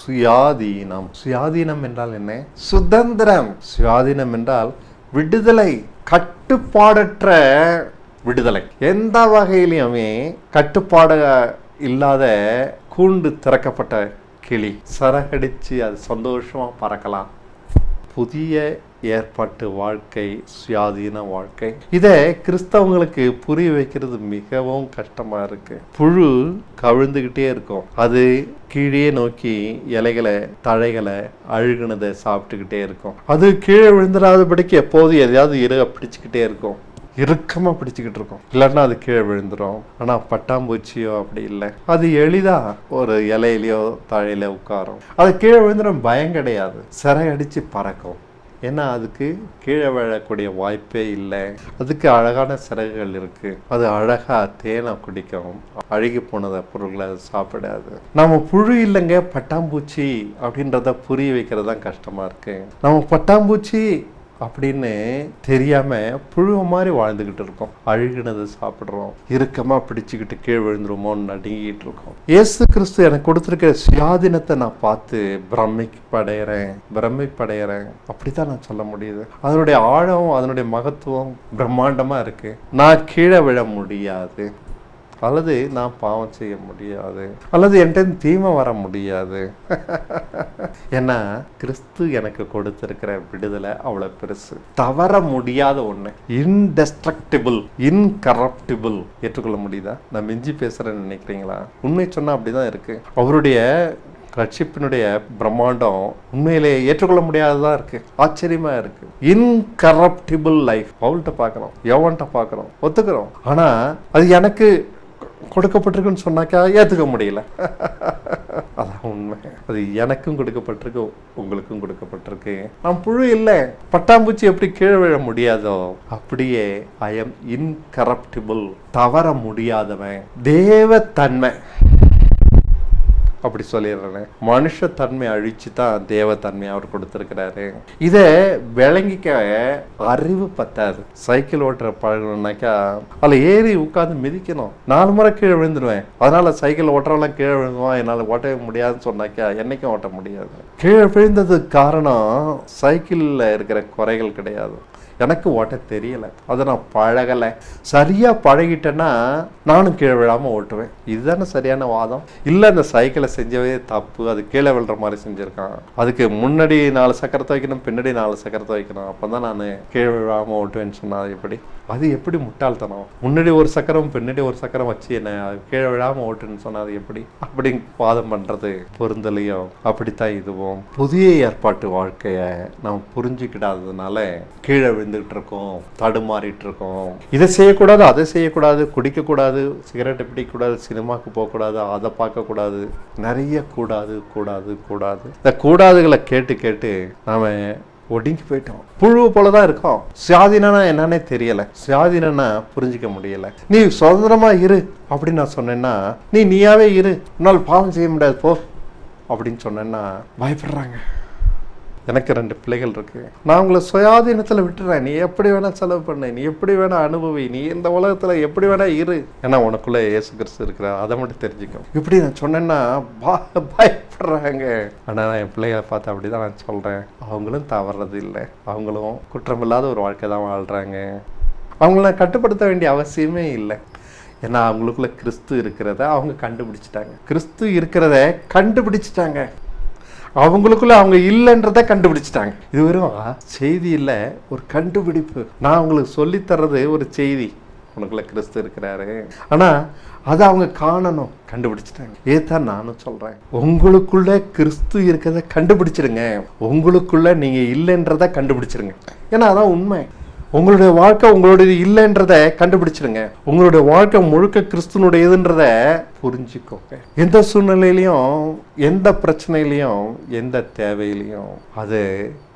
சுயாதீனம். சுயாதீனம் என்றால் என்ன? சுதந்திரம். சுயாதீனம் என்றால் விடுதலை, கட்டுப்பாடற்ற விடுதலை. எந்த வகையிலுமே கட்டுப்பாடு இல்லாத கூண்டு திறக்கப்பட்ட கிளி சரகடிச்சு அது சந்தோஷமா பறக்கலாம். புதிய ஏற்பாட்டு வாழ்க்கை சுயாதீன வாழ்க்கை. இதை கிறிஸ்தவங்களுக்கு புரிய வைக்கிறது மிகவும் கஷ்டமா இருக்கு. புழு கவிழ்ந்துகிட்டே இருக்கும், அது கீழே நோக்கி இலைகளை தழைகளை அழுகுனதை சாப்பிட்டுக்கிட்டே இருக்கும். அது கீழே விழுந்துடாதபடிக்கு எப்போதும் எதையாவது இறுக பிடிச்சுக்கிட்டே இருக்கும், இறுக்கமா பிடிச்சுக்கிட்டு இருக்கும், இல்லைன்னா அது கீழே விழுந்துடும். ஆனா பட்டாம்பூச்சியோ அப்படி இல்லை, அது எளிதா ஒரு இலையிலையோ தழையில உட்காரும். அது கீழே விழுந்துடும், பயம் கிடையாது, சிறை அடிச்சு பறக்கும். ஏன்னா அதுக்கு கீழே விழக்கூடிய வாய்ப்பே இல்லை. அதுக்கு அழகான சிறகுகள் இருக்கு, அது அழகா தேனை குடிக்கும், அழுகி போனத பொருள்களை சாப்பிடாது. நம்ம புழு இல்லைங்க பட்டாம்பூச்சி அப்படின்றத புரிய வைக்கிறது தான் கஷ்டமா இருக்கு. நம்ம பட்டாம்பூச்சி அப்படின்னு தெரியாம புழு மாதிரி வாழ்ந்துகிட்டு இருக்கோம், அழுகினதை சாப்பிடுறோம், இறுக்கமா பிடிச்சுக்கிட்டு கீழ் விழுந்துருமோன்னு நடுங்கிட்டு இருக்கோம். இயேசு கிறிஸ்து எனக்கு கொடுத்துருக்கிற சுயாதீனத்தை நான் பார்த்து பிரமிப்படைகிறேன் அப்படித்தான் நான் சொல்ல முடியுது. அதனுடைய ஆழம், அதனுடைய மகத்துவம் பிரம்மாண்டமா இருக்கு. நான் கீழே விழ முடியாது, அல்லது நான் பாவம் செய்ய முடியாது, அல்லது என்கிட்ட தீமை வர முடியாது. ஏன்னா கிறிஸ்து எனக்கு கொடுத்திருக்கிற விடுதலை அவ்வளவு பெருசு, தவற முடியாத ஒண்ணு, இன்டெஸ்ட்ரக்டிபிள், இன்கரப்டிபிள். ஏற்றுக்கொள்ள முடியுதா? நான் மிஞ்சி பேசுறேன்னு நினைக்கிறீங்களா? உண்மை சொன்னா அப்படிதான் இருக்கு. அவருடைய ரட்சிப்பினுடைய பிரம்மாண்டம் உண்மையிலே ஏற்றுக்கொள்ள முடியாததா இருக்கு, ஆச்சரியமா இருக்கு. இன்கரப்டிபிள் லைஃப் பவுல்கிட்ட பார்க்கிறோம், யோவான்கிட்ட பார்க்கிறோம், ஒத்துக்கிறோம். ஆனா அது எனக்கு கொடுக்கப்பட்டிருக்குன்னு சொன்னாக்கா ஏத்துக்க முடியல. அதான் உண்மை. அது எனக்கும் கொடுக்கப்பட்டிருக்கு, உங்களுக்கும் கொடுக்கப்பட்டிருக்கு. நான் புழு இல்லை, பட்டாம்பூச்சி எப்படி கீழே விழ முடியாதோ அப்படியே ஐ எம் இன்கரப்டிபிள், தவற முடியாதவன். தேவத்தன்மை அப்படி சொல்லிடுறேன். மனுஷ தன்மை அழிச்சு தான் தேவத்தன்மை அவர் கொடுத்திருக்கிறாரு. இதை விளங்கிக்க அறிவு பத்தாது. சைக்கிள் ஓட்டுற பழகணும்னாக்கா அதில் ஏறி உட்காந்து மிதிக்கணும். 4 முறை கீழே விழுந்துடுவேன், அதனால சைக்கிள் ஓட்டுறவெல்லாம் கீழே விழுந்துவான், என்னால் ஓட்டவே முடியாதுன்னு சொன்னாக்கா என்னைக்கும் ஓட்ட முடியாது. கீழே விழுந்ததுக்கு காரணம் சைக்கிளில் இருக்கிற குறைகள் கிடையாது, எனக்கு ஓட்ட தெரியல, அதை நான் பழகலை. சரியா பழகிட்டேன்னா நானும் கீழே விழாம ஓட்டுவேன். இதுதானே சரியான வாதம்? இல்லை, அந்த சைக்கிளை செஞ்சவே தப்பு, அது கீழே விழுற மாதிரி செஞ்சிருக்கான், அதுக்கு முன்னாடி 4 சக்கரத்தை வைக்கணும், பின்னாடி 4 சக்கரத்தை வைக்கணும், அப்பதான் நான் கீழே விழாம ஓட்டுவேன்னு சொன்னா எப்படி? அது எப்படி முட்டாள்தனம்? முன்னாடி ஒரு சக்கரம் பின்னாடி ஒரு சக்கரம் வச்சு என்ன கீழே விழாம ஓட்டுன்னு சொன்னா அது எப்படி? அப்படி வாதம் பண்றது பொருந்தலையும். அப்படித்தான் இதுவும். புதிய ஏற்பாட்டு வாழ்க்கைய நாம் புரிஞ்சுக்கிடாததுனால கீழே விழுந்துகிட்டு இருக்கோம், தடுமாறிட்டு இருக்கோம். இதை செய்யக்கூடாது, அதை செய்யக்கூடாது, குடிக்க கூடாது, சிகரெட்டை பிடிக்கக்கூடாது, சினிமாக்கு போகக்கூடாது, அதை பார்க்கக்கூடாது, நிறைய கூடாது கூடாது கூடாது. இந்த கூடாதுகளை கேட்டு கேட்டு நாம ஒடுங்கி போயிட்டோம், புழு போலதான் இருக்கோம். சுயாதீனா என்னன்னே தெரியல, சுயாதீனா புரிஞ்சிக்க முடியல. நீ சுதந்திரமா இரு அப்படின்னு நான் சொன்னேன்னா, நீயாவே இரு, உன்னால் பாவம் செய்ய முடியாது போ அப்படின்னு சொன்னேன்னா பயப்படுறாங்க. எனக்கு 2 பிள்ளைகள் இருக்கு, நான் உங்களை சுயாதீனத்துல விட்டுறேன், நீ எப்படி வேணா செலவு பண்ணு, நீ எப்படி வேணா அனுபவி, நீ இந்த உலகத்துல எப்படி வேணா இரு, ஏன்னா உனக்குள்ள இயேசு கிறிஸ்து இருக்கிறார், அதை மட்டும் தெரிஞ்சுக்கும். இப்படி நான் சொன்னேன்னா பயப்படுறாங்க. ஆனா நான் என் பிள்ளைகளை பார்த்து அப்படிதான் நான் சொல்றேன், அவங்களும் தவறது இல்லை, அவங்களும் குற்றமில்லாத ஒரு வாழ்க்கை தான் வாழ்றாங்க. அவங்கள நான் கட்டுப்படுத்த வேண்டிய அவசியமே இல்லை. ஏன்னா அவங்களுக்குள்ள கிறிஸ்து இருக்கிறத அவங்க கண்டுபிடிச்சிட்டாங்க, கிறிஸ்து இருக்கிறத கண்டுபிடிச்சிட்டாங்க, அவங்களுக்குள்ள அவங்க இல்லைன்றத கண்டுபிடிச்சிட்டாங்க. இது வெறும் செய்தி இல்லை, ஒரு கண்டுபிடிப்பு. நான் அவங்களுக்கு சொல்லி தர்றது ஒரு செய்தி, உனக்குள்ள கிறிஸ்து இருக்கிறாரு, ஆனா அதை அவங்க காணணும், கண்டுபிடிச்சிட்டாங்க. ஏதான் நானும் சொல்றேன், உங்களுக்குள்ள கிறிஸ்து இருக்கிறத கண்டுபிடிச்சிருங்க, உங்களுக்குள்ள நீங்க இல்லைன்றத கண்டுபிடிச்சிருங்க. ஏன்னா அதான் உண்மை. உங்களுடைய வாழ்க்கை உங்களுடைய இல்லைன்றத கண்டுபிடிச்சிருங்க, உங்களுடைய வாழ்க்கை முழுக்க கிறிஸ்துனுடையதுன்றத புரிஞ்சுக்கோங்க. எந்த சூழ்நிலையிலையும், எந்த பிரச்சனையிலையும், எந்த தேவையிலையும் அது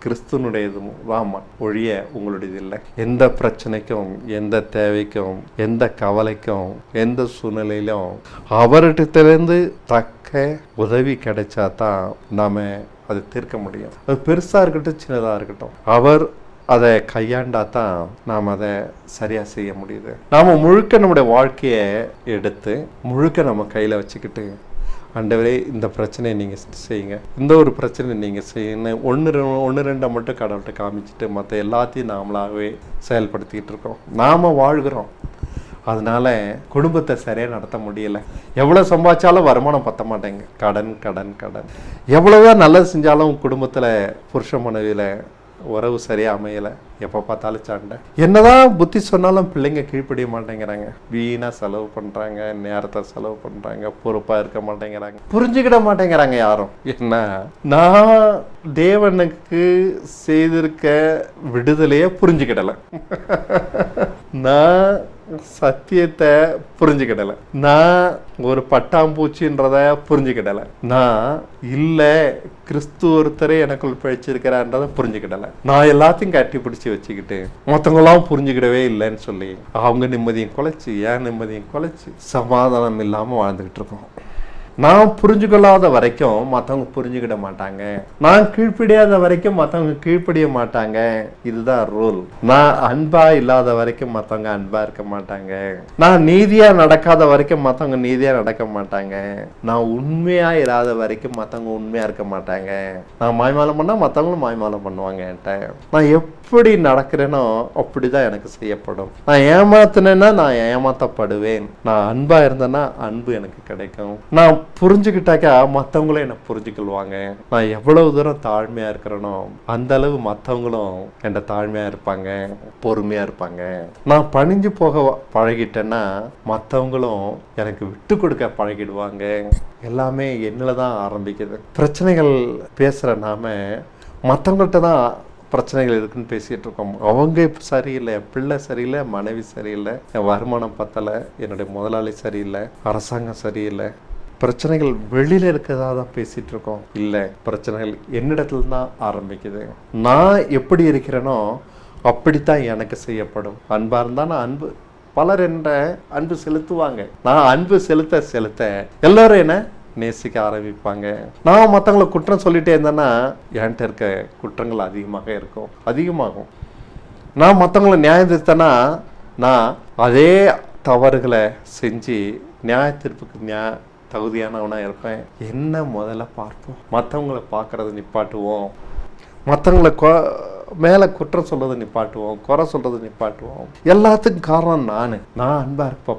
கிறிஸ்துனுடையதும் வாமா ஒழிய உங்களுடையது இல்லை. எந்த பிரச்சனைக்கும், எந்த தேவைக்கும், எந்த கவலைக்கும், எந்த சூழ்நிலையிலும் அவர்கிட்டத்திலிருந்து தக்க உதவி கிடைச்சா தான் நாம அது தீர்க்க முடியும். அது பெருசா இருக்கட்டும், சின்னதா இருக்கட்டும், அவர் அதை கையாண்டா தான் நாம் அதை சரியா செய்ய முடியுது. நாம முழுக்க நம்முடைய வாழ்க்கையை எடுத்து முழுக்க நம்ம கையில வச்சுக்கிட்டு ஆண்டவரே இந்த பிரச்சனையை நீங்கள் செய்யுங்க, இந்த ஒரு பிரச்சனை நீங்கள் செய்யணும், ஒன்று ரெண்டை மட்டும் கடவுள்கிட்ட காமிச்சிட்டு மற்ற எல்லாத்தையும் நாமளாகவே செயல்படுத்திக்கிட்டு இருக்கோம். நாம் வாழ்கிறோம். அதனால குடும்பத்தை சரியாக நடத்த முடியலை. எவ்வளோ சம்பாதிச்சாலும் வருமானம் பத்த மாட்டேங்க. கடன் கடன் கடன். எவ்வளோதான் நல்லது செஞ்சாலும் குடும்பத்தில் புருஷ மனைவியில் உறவு சரியாக அமையலை. எப்போ பார்த்தாலும் சண்டை. என்னதான் புத்தி சொன்னாலும் பிள்ளைங்க கீழ்ப்படிய மாட்டேங்கிறாங்க. வீணாக செலவு பண்ணுறாங்க, நேரத்தை செலவு பண்ணுறாங்க, பொறுப்பாக இருக்க மாட்டேங்கிறாங்க, புரிஞ்சுக்கிட மாட்டேங்கிறாங்க யாரும். என்ன, நான் தேவனுக்கு செய்திருக்க விடுதலையே புரிஞ்சுக்கிடலை, நான் சத்தியத்தை புரிஞ்சுக்கிடலை, நான் ஒரு பட்டாம்பூச்சின்றத புரிஞ்சுக்கிடலை, நான் இல்லை கிறிஸ்து ஒருத்தரே எனக்குள் பிழைச்சிருக்கிறான்றதை புரிஞ்சுக்கிடலை, நான் எல்லாத்தையும் கட்டி பிடிச்சி வச்சுக்கிட்டு மற்றவங்களாம் புரிஞ்சுக்கிடவே இல்லைன்னு சொல்லி அவங்க நிம்மதியும் குலைச்சி ஏன் நிம்மதியும் குலைச்சி சமாதானம் இல்லாமல் வாழ்ந்துக்கிட்டு இருக்கோம். நான் புரிஞ்சுக்கொள்ளாத வரைக்கும் மற்றவங்க புரிஞ்சுக்கிட மாட்டாங்க, நான் கீழ்ப்படியாத வரைக்கும் மற்றவங்க கீழ்ப்படிய மாட்டாங்க. இதுதான் ரூல். நான் அன்பா இல்லாத வரைக்கும் மற்றவங்க அன்பா இருக்க மாட்டாங்க, நான் நீதியா நடக்காத வரைக்கும் மற்றவங்க நீதியா நடக்க மாட்டாங்க, நான் உண்மையா இல்லாத வரைக்கும் மற்றவங்க உண்மையா இருக்க மாட்டாங்க, நான் மாய்மாலம் பண்ணா மற்றவங்களும் மாய்மாலம் பண்ணுவாங்க என்கிட்ட, நான் எப்படி நடக்கிறேனோ அப்படிதான் எனக்கு செய்யப்படும், நான் ஏமாத்தினேன்னா நான் ஏமாத்தப்படுவேன், நான் அன்பா இருந்தேன்னா அன்பு எனக்கு கிடைக்கும், நான் புரிஞ்சுக்கிட்டாக்கா மற்றவங்களும் என்னை புரிஞ்சுக்கொள்வாங்க, நான் எவ்வளவு தூரம் தாழ்மையா இருக்கிறேனோ அந்த அளவு மற்றவங்களும் என்கிட்ட தாழ்மையா இருப்பாங்க, பொறுமையா இருப்பாங்க, நான் பணிஞ்சு போக பழகிட்டேன்னா மற்றவங்களும் எனக்கு விட்டு கொடுக்க பழகிடுவாங்க. எல்லாமே என்னில் தான் ஆரம்பிக்குது. பிரச்சனைகள் பேசுகிற நாம மற்றவங்கள்ட்ட தான் பிரச்சனைகள் இருக்குன்னு பேசிகிட்டு இருக்கோம். அவங்க சரியில்லை, என் பிள்ளை சரியில்லை, மனைவி சரியில்லை, என் வருமானம் பத்தலை, என்னுடைய முதலாளி சரியில்லை, அரசாங்கம் சரியில்லை. பிரச்சனைகள் வெளியில் இருக்கிறதா தான் பேசிகிட்டு இருக்கோம். இல்லை, பிரச்சனைகள் என்னிடத்துல தான் ஆரம்பிக்குது. நான் எப்படி இருக்கிறேனோ அப்படித்தான் எனக்கு செய்யப்படும். அன்பாக இருந்தால் நான் அன்பு, பலர் என்ற அன்பு செலுத்துவாங்க, நான் அன்பு செலுத்த செலுத்த எல்லாரும் என்ன நேசிக்க ஆரம்பிப்பாங்க. நான் மற்றவங்களை குற்றம் சொல்லிட்டே இருந்தேன்னா என்கிட்ட இருக்க குற்றங்கள் அதிகமாகும். நான் மற்றவங்களை நியாயம் தீர்த்தேன்னா நான் அதே தவறுகளை செஞ்சு நியாய தீர்ப்புக்கு தகுதியானவனா இருப்பேன். என்ன முதல்ல பார்ப்போம், மற்றவங்களை பார்க்கறத நிப்பாட்டுவோம், மற்றவங்களை மேலே குற்றம் சொல்றதை நிப்பாட்டுவோம், குறை சொல்றதை நிப்பாட்டுவோம். எல்லாத்துக்கும் காரணம் நான் அன்பா இருப்ப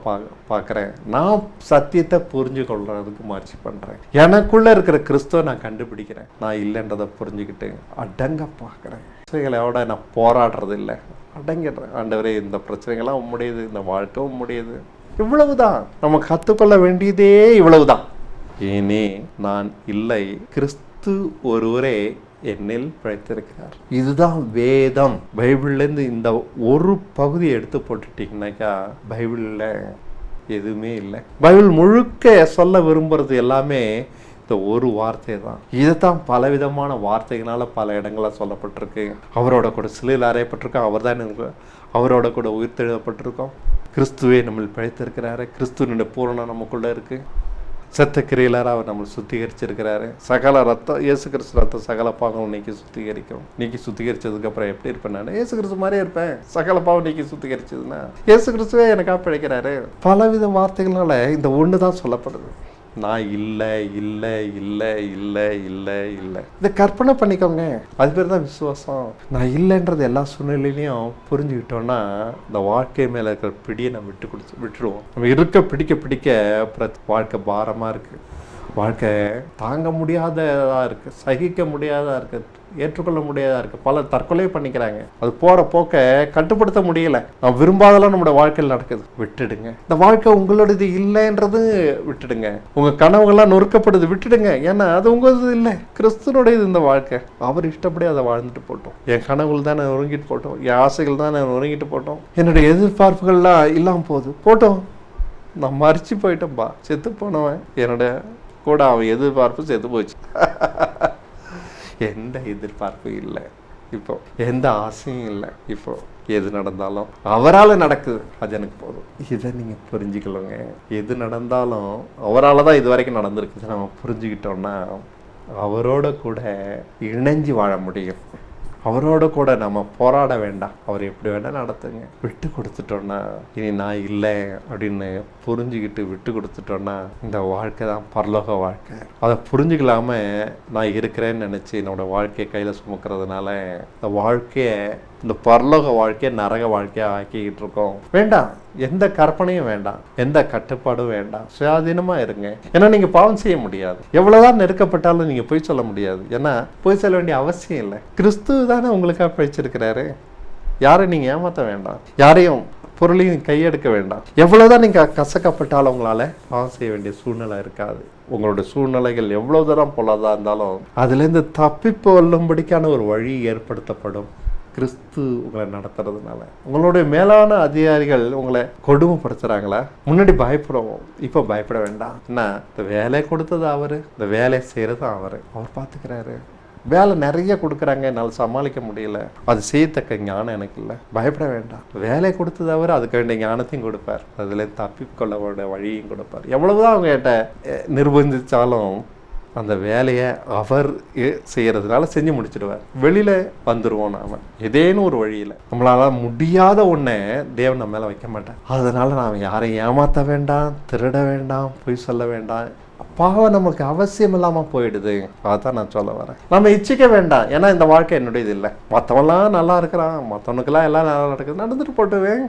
பார்க்குறேன், நான் சத்தியத்தை புரிஞ்சு கொள்றதுக்கு முயற்சி பண்றேன், எனக்குள்ள இருக்கிற கிறிஸ்துவ நான் கண்டுபிடிக்கிறேன், நான் இல்லைன்றதை புரிஞ்சுக்கிட்டு அடங்க பார்க்குறேன். பிரச்சனைகளோட நான் போராடுறது இல்லை, அடங்கிடுறேன். ஆண்டவரே இந்த பிரச்சனைகள்லாம் உம்முடையது, இந்த வாழ்க்கை உம்முடையது, இவ்வளவுதான். நம்ம கற்றுக்கொள்ள வேண்டியதே இவ்வளவுதான். ஏனே நான் இல்லை, கிறிஸ்து ஒருவரே என்னில் பிழைத்திருக்கிறார். இதுதான் வேதம். பைபிள்லேருந்து இந்த ஒரு பகுதியை எடுத்து போட்டுட்டீங்கன்னாக்கா பைபிளில் எதுவுமே இல்லை. பைபிள் முழுக்க சொல்ல விரும்புறது எல்லாமே இந்த ஒரு வார்த்தை தான். இதுதான் பலவிதமான வார்த்தைகளால் பல இடங்களில் சொல்லப்பட்டிருக்கு. அவரோட கூட சிலையில் அறையப்பட்டிருக்கோம், அவர் தான் அவரோட கூட உயிர்த்தெழுதப்பட்டிருக்கோம், கிறிஸ்துவே நம்மளை பிழைத்திருக்கிறாரு, கிறிஸ்துவனுடைய பூரணம் நமக்குள்ள இருக்கு, செத்த கிரியிலார அவர் நம்மளை சுத்திகரிச்சிருக்கிறாரு, சகல ரத்தம், இயேசு கிறிஸ்து ரத்தம் சகல பாவம் நீக்கி சுத்திகரிக்கும். நீக்கி சுத்திகரிச்சதுக்கு அப்புறம் எப்படி இருப்பேன் நான்? இயேசு கிறிஸ்து மாதிரியே இருப்பேன். சகல பாவம் நீக்கி சுத்திகரிச்சதுன்னா இயேசு கிறிஸ்துவே எனக்காக பிழைக்கிறாரு. பலவித வார்த்தைகளால இந்த ஒன்று தான் சொல்லப்படுது, நான் இல்லை இல்லை இல்லை இல்லை இல்லை இல்லை. இதை கற்பனை பண்ணிக்கோங்க, அது பேர் தான் விசுவாசம். நான் இல்லைன்றது எல்லா சூழ்நிலையிலையும் புரிஞ்சுக்கிட்டோம்னா இந்த வாழ்க்கை மேலே இருக்கிற பிடியை நம்ம விட்டுடுவோம். நம்ம இருக்க பிடிக்க வாழ்க்கை பாரமாக இருக்குது, வாழ்க்கை தாங்க முடியாததாக இருக்குது, சகிக்க முடியாததாக இருக்குது, ஏற்றுக்கொள்ள முடியாதா இருக்கு. பலர் தற்கொலை பண்ணிக்கிறாங்க. அது போற போக்க கட்டுப்படுத்த முடியல. நான் விரும்பாதெல்லாம் நம்மளோட வாழ்க்கையில் நடக்குது. விட்டுடுங்க. இந்த வாழ்க்கை உங்களோடது இல்லைன்றது விட்டுடுங்க. உங்க கனவுகள்லாம் நொறுக்கப்படுது, விட்டுடுங்க. ஏன்னா அது உங்களது இல்லை, கிறிஸ்துனுடையது இந்த வாழ்க்கை. அவர் இஷ்டப்படி அதை வாழ்ந்துட்டு போட்டோம். என் கனவுகள் தான் நொறுங்கிட்டு போட்டோம், என் ஆசைகள் தான் நொறுங்கிட்டு போட்டோம், என்னுடைய எதிர்பார்ப்புகள்லாம் இல்லாம போட்டோம். நான் மறிச்சு போயிட்டேன்பா, செத்து போனவன். என்னோட கூட அவன் எதிர்பார்ப்பு செத்து போச்சு. எந்த எதிர்பார்ப்பும் இல்லை இப்போ, எந்த ஆசையும் இல்லை இப்போ. எது நடந்தாலும் அவரால் நடக்குது, அது எனக்கு போதும். இதை நீங்கள் புரிஞ்சுக்கலங்க. எது நடந்தாலும் அவரால் தான் இது வரைக்கும் நடந்திருக்குது. நம்ம புரிஞ்சுக்கிட்டோம்னா அவரோட கூட இணைஞ்சு வாழ முடியும். அவரோட கூட நம்ம போராட வேண்டாம். அவர் எப்படி வேணா நடத்துங்க. விட்டு கொடுத்துட்டோம்னா, இனி நான் இல்லை அப்படின்னு புரிஞ்சுக்கிட்டு விட்டு கொடுத்துட்டோம்னா, இந்த வாழ்க்கை தான் பரலோக வாழ்க்கை. அதை புரிஞ்சுக்கலாம நான் இருக்கிறேன்னு நினைச்சு என்னோட வாழ்க்கையை கையில சுமக்கிறதுனால இந்த வாழ்க்கைய, இந்த பரலோக வாழ்க்கையை நரக வாழ்க்கையா ஆக்கிக்கிட்டு இருக்கோம். வேண்டாம், எந்த கற்பனையும் வேண்டாம், எந்த கட்டுப்பாடும் வேண்டாம். சுயாதீனமா இருங்க. ஏன்னா நீங்க பாவம் செய்ய முடியாது. எவ்வளவுதான் நெருக்கப்பட்டாலும் நீங்க பொய் சொல்ல முடியாது. ஏன்னா பொய் சொல்ல வேண்டிய அவசியம் இல்லை. கிறிஸ்து தானே உங்களுக்காக பழிச்சிருக்கிறாரு. யாரையும் நீங்க ஏமாற்ற வேண்டாம், யாரையும் பொருளையும் கையெடுக்க வேண்டாம். எவ்வளவுதான் நீங்க கசக்கப்பட்டாலும் உங்களால பாவம் செய்ய வேண்டிய சூழ்நிலை இருக்காது. உங்களோட சூழ்நிலைகள் எவ்வளவு தூரம் பொல்லாதா இருந்தாலும் அதுல இருந்து தப்பி கொள்ளும்படிக்கான ஒரு வழி ஏற்படுத்தப்படும். கிறிஸ்து உங்களை நடத்துறதுனால. உங்களுடைய மேலான அதிகாரிகள் உங்களை கொடுமைப்படுத்துறாங்களா? முன்னாடி பயப்படுவோம், இப்போ பயப்பட வேண்டாம். என்ன, இந்த வேலை கொடுத்தது அவரு, இந்த வேலையை செய்யறதும் அவரு. அவர் பார்த்துக்கிறாரு. வேலை நிறைய கொடுக்குறாங்க, என்னால் சமாளிக்க முடியல, அது செய்யத்தக்க ஞானம் எனக்கு இல்லை. பயப்பட வேண்டாம். வேலை கொடுத்தது அவர், அதுக்கு வேண்டிய ஞானத்தையும் கொடுப்பார், அதுல தப்பிக்கொள்ள வழியும் கொடுப்பார். எவ்வளவுதான் அவங்க கிட்ட நிர்பந்திச்சாலும் அந்த வேலையை அவர் செய்யறதுனால செஞ்சு முடிச்சிடுவார். வெளியில வந்துடுவோம் நாம ஏதேனும் ஒரு வழியில. நம்மளால முடியாத ஒன்றை தேவன் நம்ம மேல வைக்க மாட்டார். அதனால நாம் யாரையும் ஏமாற்ற வேண்டாம், திருட வேண்டாம், பொய் சொல்ல வேண்டாம். பாவம் நமக்கு அவசியம் இல்லாம போயிடுது. அதான் நான் சொல்ல வரேன். நம்ம இச்சிக்க வேண்டாம். ஏன்னா இந்த வாழ்க்கை என்னுடையது இல்லை. மற்றவெல்லாம் நல்லா இருக்கிறான், மற்றவனுக்கெல்லாம் எல்லாம் நல்லா நடக்குது, நடந்துட்டு போட்டுவேன்.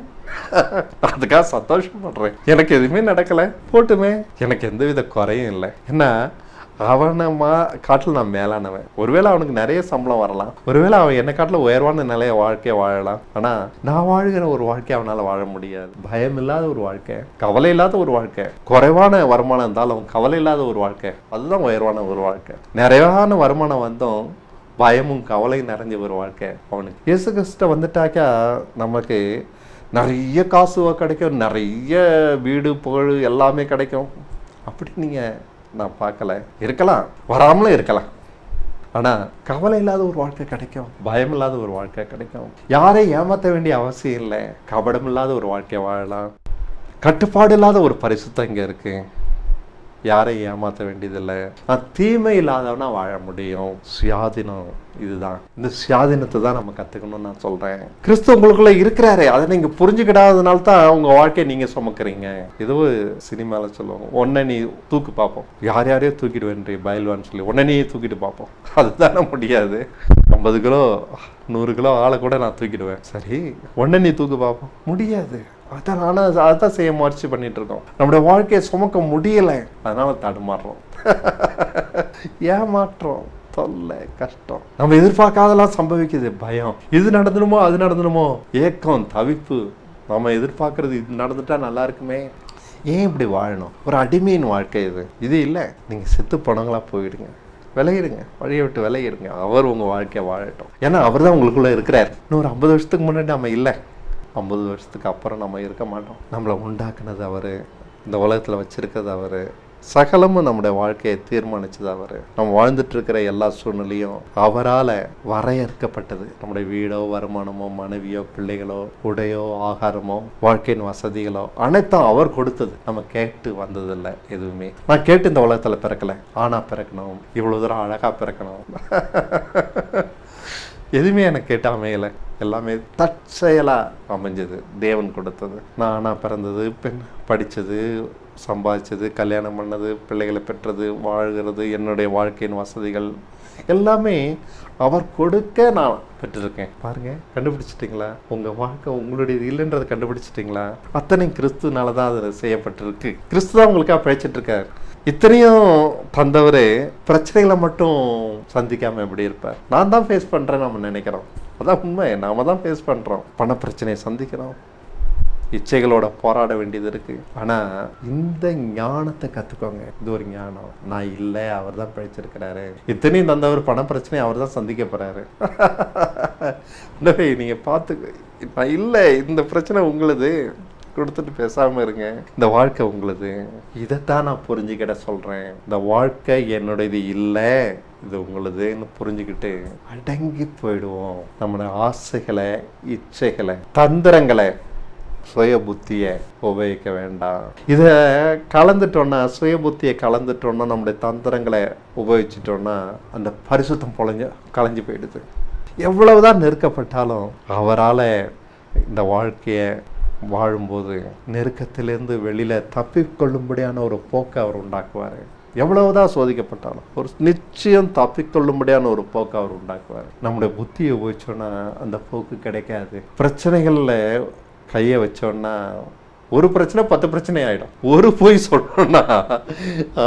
அதுக்காக சந்தோஷப்படுறேன். எனக்கு எதுவுமே நடக்கல, போட்டுமே, எனக்கு எந்தவித குறையும் இல்லை. ஏன்னா அவனை காட்டில் நான் மேலானவன். ஒருவேளை அவனுக்கு நிறைய சம்பளம் வரலாம், ஒருவேளை அவன் என்னை காட்டில் உயர்வான நிலைய வாழ்க்கையை வாழலாம். ஆனா நான் வாழ்கிற ஒரு வாழ்க்கை அவனால வாழ முடியாது. பயம் இல்லாத ஒரு வாழ்க்கை, கவலை இல்லாத ஒரு வாழ்க்கை, குறைவான வருமானம் இருந்தாலும் கவலை இல்லாத ஒரு வாழ்க்கை, அதுதான் உயர்வான ஒரு வாழ்க்கை. நிறைவான வருமானம் வந்தும் பயமும் கவலையும் நிறைஞ்ச ஒரு வாழ்க்கை அவனுக்கு. இயேசு கிறிஸ்து வந்துட்டாக்கா நமக்கு நிறைய காசு கிடைக்கும், நிறைய வீடு புகழ் எல்லாமே கிடைக்கும். அப்படி நீங்க நான் பார்க்கல. இருக்கலாம், வராமலும் இருக்கலாம். ஆனா கவலை இல்லாத ஒரு வாழ்க்கை கிடைக்கும், பயம் இல்லாத ஒரு வாழ்க்கை கிடைக்கும். யாரையும் ஏமாற்ற வேண்டிய அவசியம் இல்லை. கபடம் இல்லாத ஒரு வாழ்க்கை வாழலாம். கட்டுப்பாடு இல்லாத ஒரு பரிசுத்தம் இங்க இருக்கு. யாரையும் ஏமாற்ற வேண்டியதில்லை. நான் தீமை இல்லாதவனா வாழ முடியும். சுயாதீனம் இதுதான். இந்த சுயாதீனத்தை தான் நம்ம கத்துக்கணும்னு நான் சொல்றேன். கிறிஸ்து உங்களுக்குள்ள இருக்கிறாரு, அதை நீங்க புரிஞ்சுக்கிடாதனால தான் உங்க வாழ்க்கையை நீங்க சுமக்குறீங்க. ஏதோ சினிமால சொல்லுவாங்க, உன்னை நீ தூக்கு பார்ப்போம், யாரையோ தூக்கிடுவேன் பயில்வான்னு சொல்லி உன்னை நீ தூக்கிட்டு பார்ப்போம். அதுதானே முடியாது. 50 கிலோ 100 கிலோ ஆளை கூட நான் தூக்கிடுவேன். சரி, உன்னை நீ தூக்கு பார்ப்போம், முடியாது. அதான் நானும் அதான் செய்ய முயற்சி பண்ணிட்டு இருக்கோம். நம்முடைய வாழ்க்கையை சுமக்க முடியல, அதனால தடுமாறுறோம், ஏமாற்றோம், தொல்லை, கஷ்டம். நம்ம எதிர்பார்க்காதெல்லாம் சம்பவிக்குது. பயம், இது நடந்துடுமோ அது நடந்துடுமோ, ஏக்கம், தவிப்பு. நம்ம எதிர்பார்க்கறது இது நடந்துட்டா நல்லா இருக்குமே, ஏன் இப்படி வாழணும்? ஒரு அடிமையின் வாழ்க்கை இது. இது இல்லை. நீங்க செத்து போனவங்களா போயிடுங்க, விளையிடுங்க, வழியை விட்டு விளையிடுங்க. அவர் உங்க வாழ்க்கையை வாழட்டும். ஏன்னா அவர் தான் உங்களுக்குள்ள இருக்கிறார். இன்னொரு 50 வருஷத்துக்கு முன்னாடி நம்ம இல்லை, 50 வருஷத்துக்கு அப்புறம் நம்ம இருக்க மாட்டோம். நம்மளை உண்டாக்குனது அவரு, இந்த உலகத்துல வச்சிருக்கிறது அவரு, சகலமும் நம்முடைய வாழ்க்கையை தீர்மானிச்சது அவரு. நம்ம வாழ்ந்துட்டு இருக்கிற எல்லா சூழ்நிலையும் அவரால் வரையறுக்கப்பட்டது. நம்முடைய வீடோ, வருமானமோ, மனைவியோ, பிள்ளைகளோ, உடையோ, ஆகாரமோ, வாழ்க்கையின் வசதிகளோ அனைத்தும் அவர் கொடுத்தது. நம்ம கேட்டு வந்ததில்லை எதுவுமே. நான் கேட்டு இந்த உலகத்துல பிறக்கல, ஆனா பிறக்கணும், இவ்வளவு தூரம் அழகா பிறக்கணும், எதுவுமே எனக்கு கேட்டு அமையல. எல்லாமே தற்செயலா அமைஞ்சது, தேவன் கொடுத்தது. நான் ஆனா பிறந்தது, பெண் படிச்சது, சம்பாதிச்சது, கல்யாணம் பண்ணது, பிள்ளைகளை பெற்றது, வாழ்கிறது, என்னுடைய வாழ்க்கையின் வசதிகள் எல்லாமே அவர் கொடுக்க நான் பெற்றிருக்கேன். பாருங்க, கண்டுபிடிச்சிட்டிங்களா? உங்க வாழ்க்கை உங்களுடைய இல்லைன்றதை கண்டுபிடிச்சிட்டிங்களா? அத்தனை கிறிஸ்துனாலதான் அது செய்யப்பட்டிருக்கு. கிறிஸ்து தான் உங்களுக்காக பிழைச்சிட்டு இருக்காரு. இத்தனையும் தந்தவரே பிரச்சனைகளை மட்டும் சந்திக்காம எப்படி இருப்பார்? நான் தான் ஃபேஸ் பண்றேன் நம்ம நினைக்கிறோம். அதான் உண்மை. நாம தான் ஃபேஸ் பண்றோம். பண பிரச்சனையை சந்திக்கிறோம், இச்சைகளோட போராட வேண்டியது இருக்கு. ஆனா இந்த ஞானத்தை கத்துக்கோங்க. இது ஒரு ஞானம். நான் இல்லை, அவர் தான் பிழைச்சிருக்கிறாரு. இத்தனையும் தந்தவர் பண பிரச்சனை அவர் தான் சந்திக்க போறாரு. நீங்க பார்த்து, நான் இல்லை, இந்த பிரச்சனை உங்களுது, கொடுத்துட்டு பேசாம இருங்க, இந்த வாழ்க்கை உங்களுது. இதைத்தான் நான் புரிஞ்சுக்கிட்ட சொல்றேன். இந்த வாழ்க்கை என்னுடையது இல்லை, இது உங்களுதுன்னு புரிஞ்சுக்கிட்டு அடங்கி போயிடுவோம். நம்மளோட ஆசைகளை, இச்சைகளை, தந்திரங்களை, சுய புத்தியை உபயோகிக்க வேண்டாம். இதை கலந்துட்டோம்னா, சுய புத்தியை கலந்துட்டோம்னா, நம்முடைய தந்திரங்களை உபயோகிச்சிட்டோம்னா அந்த பரிசுத்தம் கலைஞ்சு போயிடுது. எவ்வளவுதான் நெருக்கப்பட்டாலும் அவரால் இந்த வாழ்க்கையை வாழும்போது நெருக்கத்திலிருந்து வெளியில தப்பிக்கொள்ளும்படியான ஒரு போக்கை அவர் உண்டாக்குவார். எவ்வளவுதான் சோதிக்கப்பட்டாலும் ஒரு நிச்சயம் தப்பிக்கொள்ளும்படியான ஒரு போக்கை அவர் உண்டாக்குவார். நம்முடைய புத்தியை உபயோகிச்சோன்னா அந்த போக்கு கிடைக்காது. பிரச்சனைகள்ல கையை வச்சோன்னா ஒரு பிரச்சனை 10 பிரச்சனை ஆயிடும். ஒரு பொய் சொல்லணும்னா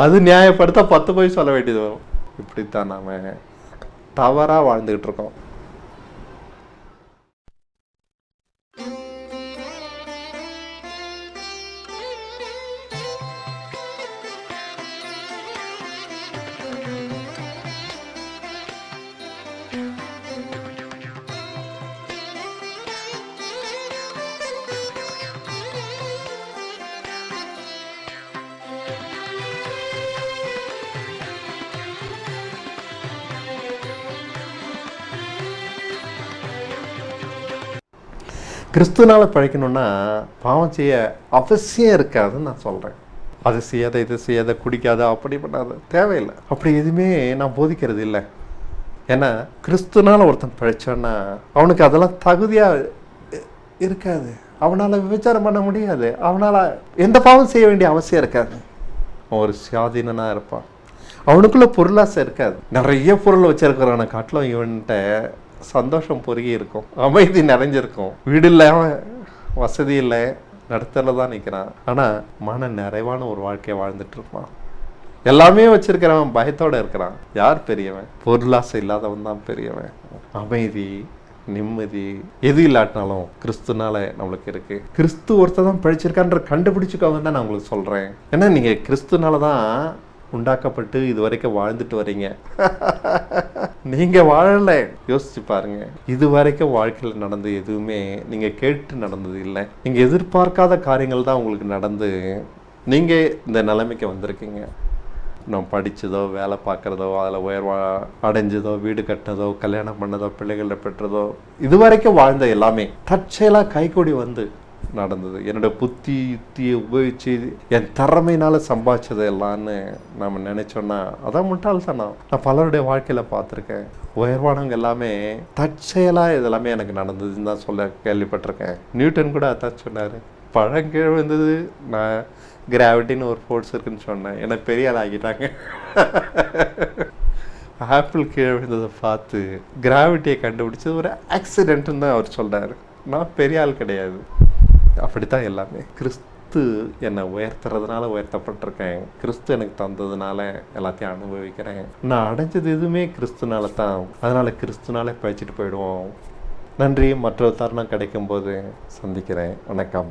அது நியாயப்படுத்த 10 பொய் சொல்ல வேண்டியது வரும். இப்படித்தான் நாம தவறா வாழ்ந்துகிட்டு இருக்கோம். கிறிஸ்துனால பழைக்கணும்னா பாவம் செய்ய அவசியம் இருக்காதுன்னு நான் சொல்றேன். அது செய்யாத, இது செய்யாத, குடிக்காத, அப்படி பண்ணாத, தேவையில்லை. அப்படி எதுவுமே நான் போதிக்கிறது இல்லை. ஏன்னா கிறிஸ்துனால ஒருத்தன் பழைச்சான்னா அவனுக்கு அதெல்லாம் தகுதியா இருக்காது. அவனால விபச்சாரம் பண்ண முடியாது. அவனால எந்த பாவம் செய்ய வேண்டிய அவசியம் இருக்காது. அவன் ஒரு சுயாதீனனா இருப்பான். அவனுக்குள்ள பொருளாசை இருக்காது. நிறைய பொருள் வச்சிருக்கிறவனை காட்டிலும் இவன்கிட்ட சந்தோஷம் பொருகி இருக்கும், அமைதி நிறைஞ்சிருக்கும். வீடு இல்லாம வசதி இல்லை, நடுத்தரில் தான் நிற்கிறான். ஆனால் மன நிறைவான ஒரு வாழ்க்கையை வாழ்ந்துட்டு இருப்பான். எல்லாமே வச்சிருக்கிறவன் பயத்தோட இருக்கிறான். யார் பெரியவன்? பொருளாசை இல்லாதவன் தான் பெரியவன். அமைதி, நிம்மதி எது இல்லாட்டினாலும் கிறிஸ்துனால நம்மளுக்கு இருக்கு. கிறிஸ்து ஒருத்தர் தான் பழிச்சிருக்கான்ற கண்டுபிடிச்சுக்கோங்கன்னு தான் நான் உங்களுக்கு சொல்றேன். ஏன்னா நீங்க கிறிஸ்துனால தான் உண்டாக்கப்பட்டு இது வரைக்கும் வாழ்ந்துட்டு வரீங்க. நீங்க வாழல, யோசிச்சு பாருங்க. இது வரைக்கும் வாழ்க்கையில் நடந்து எதுவுமே நீங்க கேட்டு நடந்தது இல்லை. நீங்க எதிர்பார்க்காத காரியங்கள் தான் உங்களுக்கு நடந்து நீங்க இந்த நிலைமைக்கு வந்திருக்கீங்க. நம்ம படிச்சதோ, வேலை பார்க்குறதோ, அதில் உயர்வா அடைஞ்சதோ, வீடு கட்டினதோ, கல்யாணம் பண்ணதோ, பிள்ளைகளை பெற்றதோ, இது வரைக்கும் வாழ்ந்த எல்லாமே தற்செயலாக கைகூடி வந்து நடந்தது. என்னோட புத்தி யுத்தியை உபயோகிச்சு என் திறமையினால சம்பாதிச்சது எல்லாம்னு நம்ம நினைச்சோன்னா அதான் முட்டாள்தானா. நான் பலருடைய வாழ்க்கையில பார்த்துருக்கேன். உயர்வானவங்க எல்லாமே தற்செயலா இதெல்லாமே எனக்கு நடந்ததுன்னு தான் சொல்ல கேள்விப்பட்டிருக்கேன். நியூட்டன் கூட அதான் சொன்னாரு. பழம் கீழே வந்தது, நான் கிராவிட்டின்னு ஒரு ஃபோர்ஸ் இருக்குன்னு சொன்னேன், எனக்கு பெரிய ஆள் ஆகிட்டாங்க. ஆப்பிள் கீழே விழுந்ததை பார்த்து கிராவிட்டியை கண்டுபிடிச்சது ஒரு ஆக்சிடென்ட்னு தான் அவர் சொல்றாரு. நான் பெரிய ஆள் கிடையாது. அப்படித்தான் எல்லாமே. கிறிஸ்து என்னை உயர்த்துறதுனால உயர்த்தப்பட்டிருக்கேன். கிறிஸ்து எனக்கு தந்ததுனால எல்லாத்தையும் அனுபவிக்கிறேன். நான் அடைஞ்சது எதுவுமே கிறிஸ்துனால தான். அதனால கிறிஸ்துனாலே பழிச்சிட்டு போயிடுவோம். நன்றி. மற்றொரு தருணம் கிடைக்கும் போது சந்திக்கிறேன். வணக்கம்.